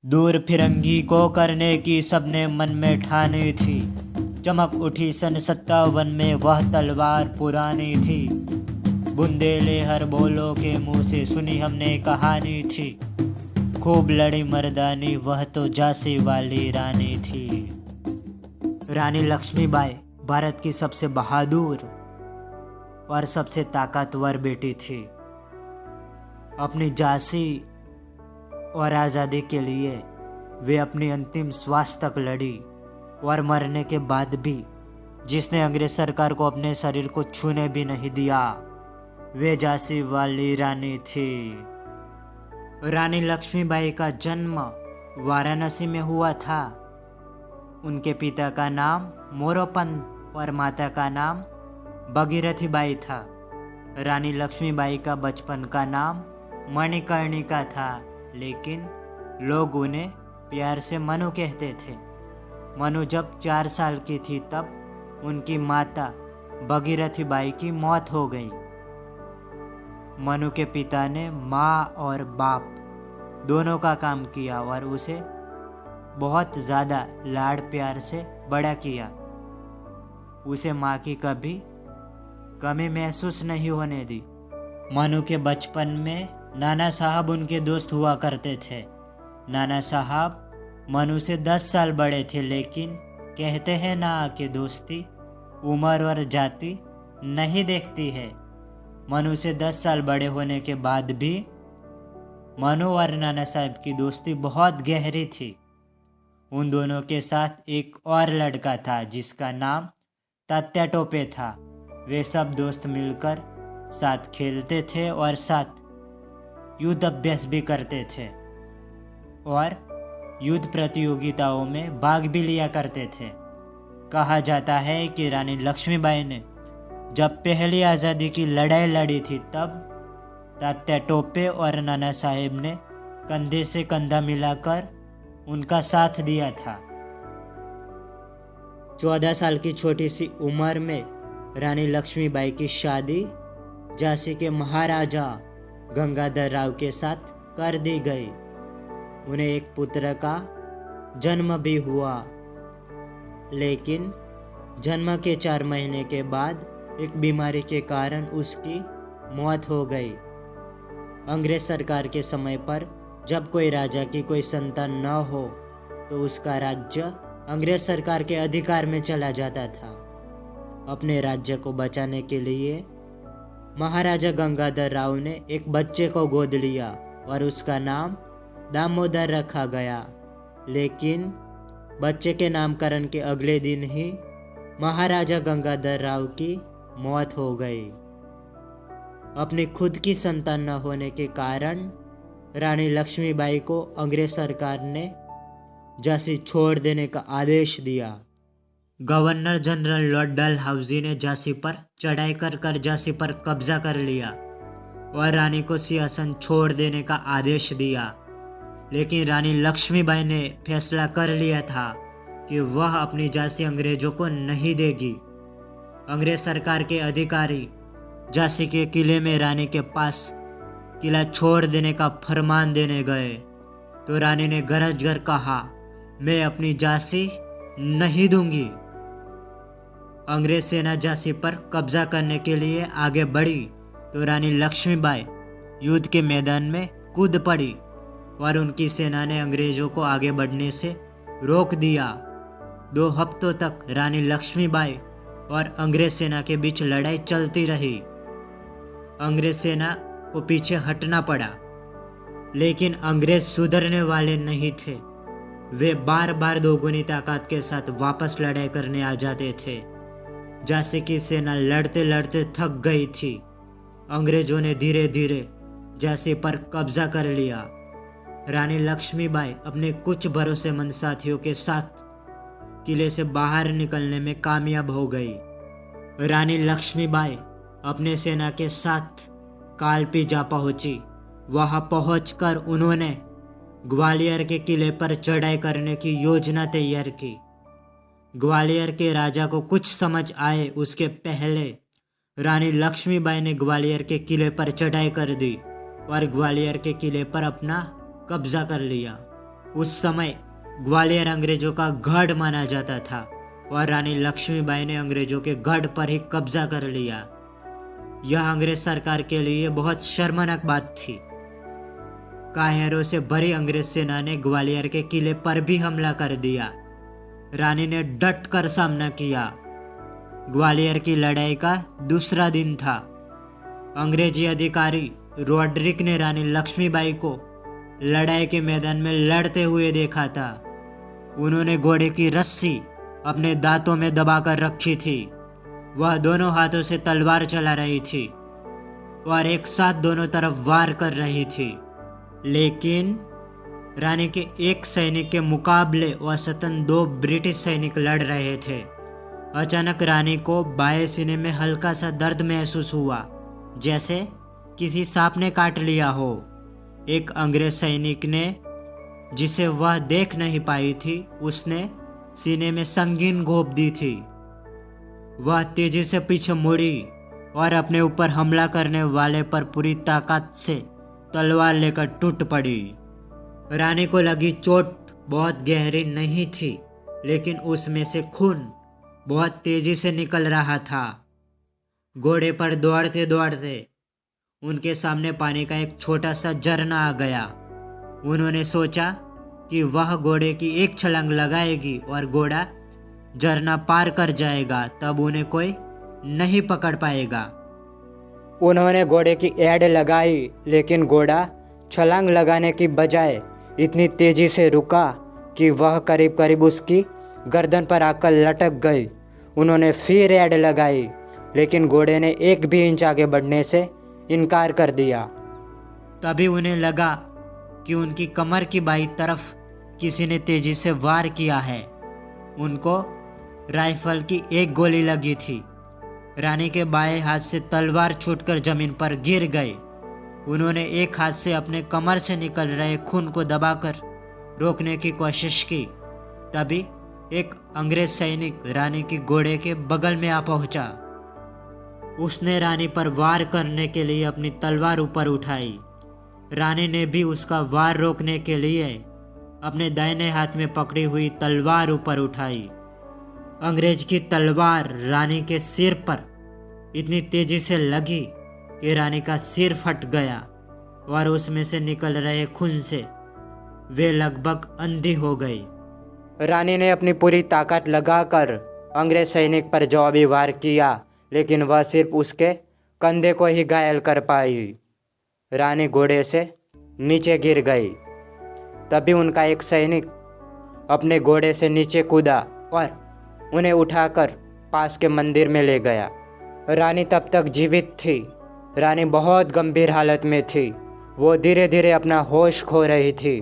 दूर फिरंगी को करने की सबने मन में ठानी थी। चमक उठी सन 57 में वह तलवार पुरानी थी। बुंदेले हर बोलो के मुंह से सुनी हमने कहानी थी। खूब लड़ी मर्दानी वह तो झांसी वाली रानी थी। रानी लक्ष्मीबाई भारत की सबसे बहादुर और सबसे ताकतवर बेटी थी। अपनी झांसी और आज़ादी के लिए वे अपनी अंतिम श्वास तक लड़ी और मरने के बाद भी जिसने अंग्रेज सरकार को अपने शरीर को छूने भी नहीं दिया, वे झांसी वाली रानी थी। रानी लक्ष्मीबाई का जन्म वाराणसी में हुआ था। उनके पिता का नाम मोरोपंत और माता का नाम भगीरथी बाई था। रानी लक्ष्मीबाई का बचपन का नाम मणिकर्णिका था, लेकिन लोग उन्हें प्यार से मनु कहते थे। मनु जब 4 साल की थी तब उनकी माता भगीरथी बाई की मौत हो गई। मनु के पिता ने माँ और बाप दोनों का काम किया और उसे बहुत ज़्यादा लाड़ प्यार से बड़ा किया। उसे माँ की कभी कमी महसूस नहीं होने दी। मनु के बचपन में नाना साहब उनके दोस्त हुआ करते थे। नाना साहब मनु से 10 साल बड़े थे, लेकिन कहते हैं ना कि दोस्ती उम्र और जाति नहीं देखती है। मनु से 10 साल बड़े होने के बाद भी मनु और नाना साहब की दोस्ती बहुत गहरी थी। उन दोनों के साथ एक और लड़का था जिसका नाम तात्या टोपे था। वे सब दोस्त मिलकर साथ खेलते थे और साथ युद्ध अभ्यास भी करते थे और युद्ध प्रतियोगिताओं में भाग भी लिया करते थे। कहा जाता है कि रानी लक्ष्मीबाई ने जब पहली आज़ादी की लड़ाई लड़ी थी तब तात्या टोपे और नाना साहेब ने कंधे से कंधा मिलाकर उनका साथ दिया था। 14 साल की छोटी सी उम्र में रानी लक्ष्मीबाई की शादी झांसी के महाराजा गंगाधर राव के साथ कर दी गई। उन्हें एक पुत्र का जन्म भी हुआ, लेकिन जन्म के 4 महीने के बाद एक बीमारी के कारण उसकी मौत हो गई। अंग्रेज सरकार के समय पर जब कोई राजा की कोई संतान न हो तो उसका राज्य अंग्रेज सरकार के अधिकार में चला जाता था। अपने राज्य को बचाने के लिए महाराजा गंगाधर राव ने एक बच्चे को गोद लिया और उसका नाम दामोदर रखा गया। लेकिन बच्चे के नामकरण के अगले दिन ही महाराजा गंगाधर राव की मौत हो गई। अपनी खुद की संतान न होने के कारण रानी लक्ष्मीबाई को अंग्रेज सरकार ने झांसी छोड़ देने का आदेश दिया। गवर्नर जनरल लॉर्ड डलहौजी ने झांसी पर चढ़ाई कर झांसी पर कब्जा कर लिया और रानी को सिंहासन छोड़ देने का आदेश दिया। लेकिन रानी लक्ष्मीबाई ने फैसला कर लिया था कि वह अपनी झांसी अंग्रेजों को नहीं देगी। अंग्रेज सरकार के अधिकारी झांसी के किले में रानी के पास किला छोड़ देने का फरमान देने गए तो रानी ने गरज कर कहा, मैं अपनी झांसी नहीं दूंगी। अंग्रेज सेना झांसी पर कब्जा करने के लिए आगे बढ़ी तो रानी लक्ष्मीबाई युद्ध के मैदान में कूद पड़ी और उनकी सेना ने अंग्रेजों को आगे बढ़ने से रोक दिया। 2 हफ्तों तक रानी लक्ष्मीबाई और अंग्रेज सेना के बीच लड़ाई चलती रही। अंग्रेज सेना को पीछे हटना पड़ा, लेकिन अंग्रेज सुधरने वाले नहीं थे। वे बार बार दोगुनी ताकत के साथ वापस लड़ाई करने आ जाते थे। झांसी की सेना लड़ते लड़ते थक गई थी। अंग्रेजों ने धीरे धीरे झांसी पर कब्जा कर लिया। रानी लक्ष्मीबाई अपने कुछ भरोसेमंद साथियों के साथ किले से बाहर निकलने में कामयाब हो गई। रानी लक्ष्मीबाई अपने सेना के साथ कालपी जा पहुंची। वहां पहुंचकर उन्होंने ग्वालियर के किले पर चढ़ाई करने की योजना तैयार की। ग्वालियर के राजा को कुछ समझ आए उसके पहले रानी लक्ष्मीबाई ने ग्वालियर के किले पर चढ़ाई कर दी और ग्वालियर के किले पर अपना कब्जा कर लिया। उस समय ग्वालियर अंग्रेजों का गढ़ माना जाता था और रानी लक्ष्मीबाई ने अंग्रेजों के गढ़ पर ही कब्जा कर लिया। यह अंग्रेज सरकार के लिए बहुत शर्मनाक बात थी। काहेरों से भरी अंग्रेज सेना ने ग्वालियर के किले पर भी हमला कर दिया। रानी ने डट कर सामना किया। ग्वालियर की लड़ाई का दूसरा दिन था। अंग्रेजी अधिकारी रॉड्रिक ने रानी लक्ष्मीबाई को लड़ाई के मैदान में लड़ते हुए देखा था। उन्होंने घोड़े की रस्सी अपने दांतों में दबाकर रखी थी। वह दोनों हाथों से तलवार चला रही थी और एक साथ दोनों तरफ वार कर रही थी। लेकिन रानी के एक सैनिक के मुकाबले औसतन 2 ब्रिटिश सैनिक लड़ रहे थे। अचानक रानी को बाएं सीने में हल्का सा दर्द महसूस हुआ, जैसे किसी सांप ने काट लिया हो। एक अंग्रेज सैनिक ने, जिसे वह देख नहीं पाई थी, उसने सीने में संगीन घोंप दी थी। वह तेजी से पीछे मुड़ी और अपने ऊपर हमला करने वाले पर पूरी ताकत से तलवार लेकर टूट पड़ी। रानी को लगी चोट बहुत गहरी नहीं थी, लेकिन उसमें से खून बहुत तेजी से निकल रहा था। घोड़े पर दौड़ते दौड़ते उनके सामने पानी का एक छोटा सा झरना आ गया। उन्होंने सोचा कि वह घोड़े की एक छलांग लगाएगी और घोड़ा झरना पार कर जाएगा, तब उन्हें कोई नहीं पकड़ पाएगा। उन्होंने घोड़े की एड़ लगाई, लेकिन घोड़ा छलांग लगाने की बजाय इतनी तेजी से रुका कि वह करीब करीब उसकी गर्दन पर आकर लटक गई। उन्होंने फिर एड़ लगाई, लेकिन घोड़े ने 1 भी इंच आगे बढ़ने से इनकार कर दिया। तभी उन्हें लगा कि उनकी कमर की बाईं तरफ किसी ने तेजी से वार किया है। उनको राइफल की एक गोली लगी थी। रानी के बाएं हाथ से तलवार छूटकर जमीन पर गिर गई। उन्होंने एक हाथ से अपने कमर से निकल रहे खून को दबाकर रोकने की कोशिश की। तभी एक अंग्रेज सैनिक रानी की घोड़े के बगल में आ पहुंचा। उसने रानी पर वार करने के लिए अपनी तलवार ऊपर उठाई। रानी ने भी उसका वार रोकने के लिए अपने दाहिने हाथ में पकड़ी हुई तलवार ऊपर उठाई। अंग्रेज की तलवार रानी के सिर पर इतनी तेजी से लगी कि रानी का सिर फट गया और उसमें से निकल रहे खून से वे लगभग अंधी हो गई। रानी ने अपनी पूरी ताकत लगाकर अंग्रेज सैनिक पर जवाबी वार किया, लेकिन वह सिर्फ उसके कंधे को ही घायल कर पाई। रानी घोड़े से नीचे गिर गई। तभी उनका एक सैनिक अपने घोड़े से नीचे कूदा और उन्हें उठाकर पास के मंदिर में ले गया। रानी तब तक जीवित थी। रानी बहुत गंभीर हालत में थी। वो धीरे धीरे अपना होश खो रही थी।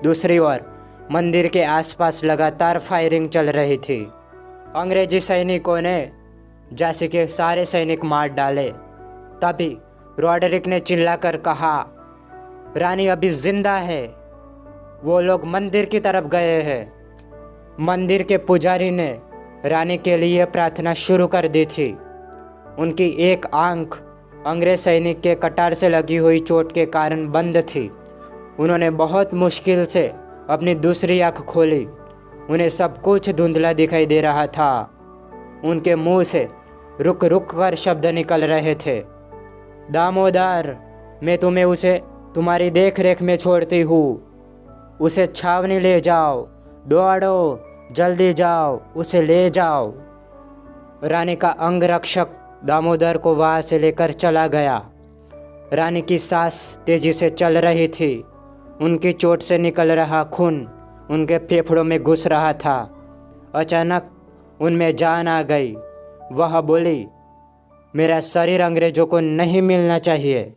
दूसरी ओर मंदिर के आसपास लगातार फायरिंग चल रही थी। अंग्रेजी सैनिकों ने झांसी के सारे सैनिक मार डाले। तभी रॉड्रिक ने चिल्लाकर कहा, रानी अभी जिंदा है। वो लोग मंदिर की तरफ गए हैं। मंदिर के पुजारी ने रानी के लिए प्रार्थना शुरू कर दी थी। उनकी एक आंख अंग्रेज सैनिक के कटार से लगी हुई चोट के कारण बंद थी। उन्होंने बहुत मुश्किल से अपनी दूसरी आंख खोली। उन्हें सब कुछ धुंधला दिखाई दे रहा था। उनके मुंह से रुक रुक कर शब्द निकल रहे थे। दामोदर, मैं तुम्हें उसे तुम्हारी देख रेख में छोड़ती हूँ। उसे छावनी ले जाओ, दौड़ो, जल्दी जाओ, उसे ले जाओ। रानी का अंगरक्षक दामोदर को वहाँ से लेकर चला गया। रानी की सांस तेजी से चल रही थी। उनकी चोट से निकल रहा खून उनके फेफड़ों में घुस रहा था। अचानक उनमें जान आ गई। वह बोली, मेरा शरीर अंग्रेजों को नहीं मिलना चाहिए।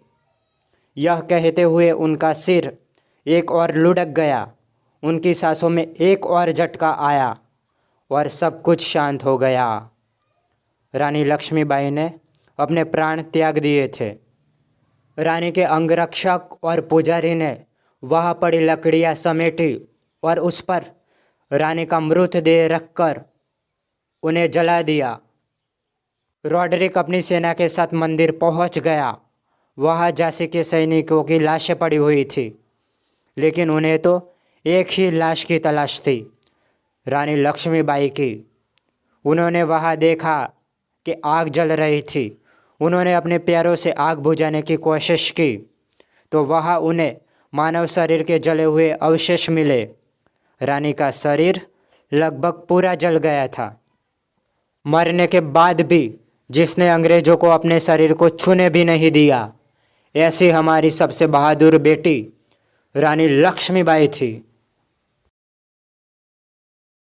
यह कहते हुए उनका सिर एक और लुढ़क गया। उनकी सांसों में एक और झटका आया और सब कुछ शांत हो गया। रानी लक्ष्मीबाई ने अपने प्राण त्याग दिए थे। रानी के अंगरक्षक और पुजारी ने वहाँ पड़ी लकड़ियाँ समेटी और उस पर रानी का मृतदेह रखकर उन्हें जला दिया। रॉड्रिक अपनी सेना के साथ मंदिर पहुँच गया। वहाँ झांसी के सैनिकों की लाशें पड़ी हुई थी, लेकिन उन्हें तो एक ही लाश की तलाश थी, रानी लक्ष्मीबाई की। उन्होंने वहाँ देखा कि आग जल रही थी। उन्होंने अपने पैरों से आग बुझाने की कोशिश की तो वहाँ उन्हें मानव शरीर के जले हुए अवशेष मिले। रानी का शरीर लगभग पूरा जल गया था। मरने के बाद भी जिसने अंग्रेजों को अपने शरीर को छूने भी नहीं दिया, ऐसी हमारी सबसे बहादुर बेटी रानी लक्ष्मीबाई थी।